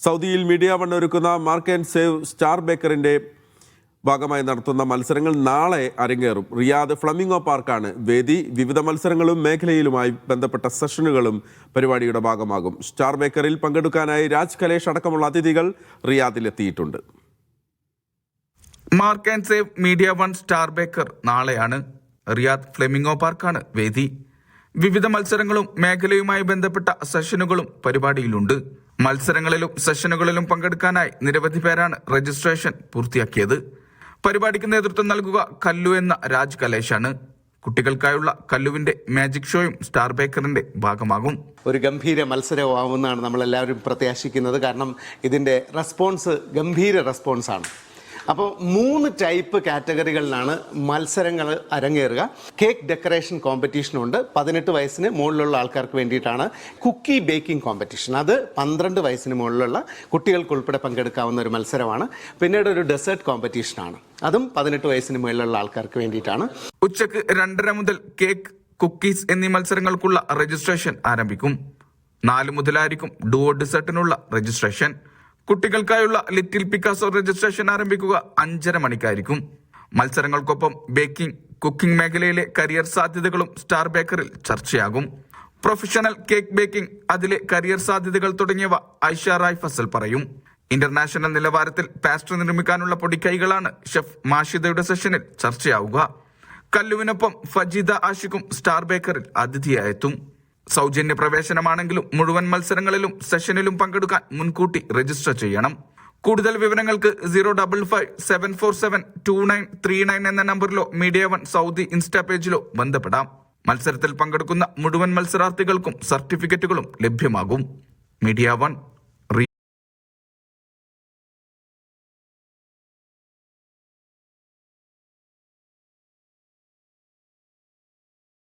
സൗദിയിൽ media one ഒരുക്കുന്ന mark and save star ബേക്കറിന്റെ ഭാഗമായി നടത്തുന്ന മത്സരങ്ങൾ നാളെ അരങ്ങേറും. റിയാദ് ഫ്ലമിംഗോ പാർക്കാണ് വേദി. വിവിധ മത്സരങ്ങളും മേഖലയിലുമായി ബന്ധപ്പെട്ട സെഷനുകളും പരിപാടിയുടെ ഭാഗമാകും. സ്റ്റാർ ബേക്കറിൽ പങ്കെടുക്കാനായി രാജ് കലേഷ് അടക്കമുള്ള അതിഥികൾ റിയാദിലെത്തിയിട്ടുണ്ട്. Mark and Save Media One Star Baker നാളെയാണ്. റിയാദ് ഫ്ലെമിംഗോ പാർക്കാണ് വേദി. വിവിധ മത്സരങ്ങളും മേഖലയുമായി ബന്ധപ്പെട്ട സെഷനുകളും പരിപാടിയിലുണ്ട്. മത്സരങ്ങളിലും സെഷനുകളിലും പങ്കെടുക്കാനായി നിരവധി പേരാണ് രജിസ്ട്രേഷൻ പൂർത്തിയാക്കിയത്. പരിപാടിക്ക് നേതൃത്വം നൽകുക കല്ലു എന്ന രാജ് കലേഷാണ്. കുട്ടികൾക്കായുള്ള കല്ലുവിന്റെ മാജിക് ഷോയും സ്റ്റാർ ബേക്കറിന്റെ ഭാഗമാകും. ഒരു ഗംഭീര മത്സരമാവുമെന്നാണ് നമ്മളെല്ലാവരും പ്രത്യാശിക്കുന്നത്. കാരണം ഇതിന്റെ റെസ്പോൺസ് ഗംഭീര റെസ്പോൺസാണ്. അപ്പോൾ 3 ടൈപ്പ് കാറ്റഗറികളിലാണ് മത്സരങ്ങൾ അരങ്ങേറുക. Cake decoration കോമ്പറ്റീഷനുണ്ട്. 18 വയസ്സിന് മുകളിലുള്ള ആൾക്കാർക്ക് വേണ്ടിയിട്ടാണ്. കുക്കി ബേക്കിംഗ് കോമ്പറ്റീഷൻ, അത് 12 വയസ്സിന് മുകളിലുള്ള കുട്ടികൾക്കുൾപ്പെടെ പങ്കെടുക്കാവുന്ന ഒരു മത്സരമാണ്. പിന്നീട് ഒരു ഡെസേർട്ട് കോമ്പറ്റീഷനാണ്, അതും 18 വയസ്സിന് മുകളിലുള്ള ആൾക്കാർക്ക് വേണ്ടിയിട്ടാണ്. ഉച്ചക്ക് 2:30 മുതൽ കേക്ക്, കുക്കീസ് എന്നീ മത്സരങ്ങൾക്കുള്ള രജിസ്ട്രേഷൻ ആരംഭിക്കും. 4 മുതലായിരിക്കും ഡുവോ ഡെസേർട്ടിനുള്ള രജിസ്ട്രേഷൻ. കുട്ടികൾക്കായുള്ള ലിറ്റിൽ പിക്കാസോ രജിസ്ട്രേഷൻ ആരംഭിക്കുക 5:30 മണിക്കായിരിക്കും. മത്സരങ്ങൾക്കൊപ്പം ബേക്കിംഗ്, കുക്കിംഗ് മേഖലയിലെ കരിയർ സാധ്യതകളും സ്റ്റാർ ബേക്കറിൽ ചർച്ചയാകും. പ്രൊഫഷണൽ കേക്ക് ബേക്കിംഗ്, അതിലെ കരിയർ സാധ്യതകൾ തുടങ്ങിയവ ഐഷ റായ് ഫസൽ പറയും. ഇന്റർനാഷണൽ നിലവാരത്തിൽ പാസ്ട്രി നിർമ്മിക്കാനുള്ള പൊടിക്കൈകളാണ് ഷെഫ് മാഷിദയുടെ സെഷനിൽ ചർച്ചയാവുക. കല്ലുവിനൊപ്പം ഫജീദ ആഷിഖും സ്റ്റാർ ബേക്കറിൽ അതിഥിയായെത്തും. സൗജന്യ പ്രവേശനമാണെങ്കിലും മുഴുവൻ മത്സരങ്ങളിലും സെഷനിലും പങ്കെടുക്കാൻ മുൻകൂട്ടി രജിസ്റ്റർ ചെയ്യണം. കൂടുതൽ വിവരങ്ങൾക്ക് 055-747-2939 എന്ന നമ്പറിലോ മീഡിയ വൺ സൗദി ഇൻസ്റ്റാ പേജിലോ ബന്ധപ്പെടാം. മത്സരത്തിൽ പങ്കെടുക്കുന്ന മുഴുവൻ മത്സരാർത്ഥികൾക്കും സർട്ടിഫിക്കറ്റുകളും ലഭ്യമാകും. Media one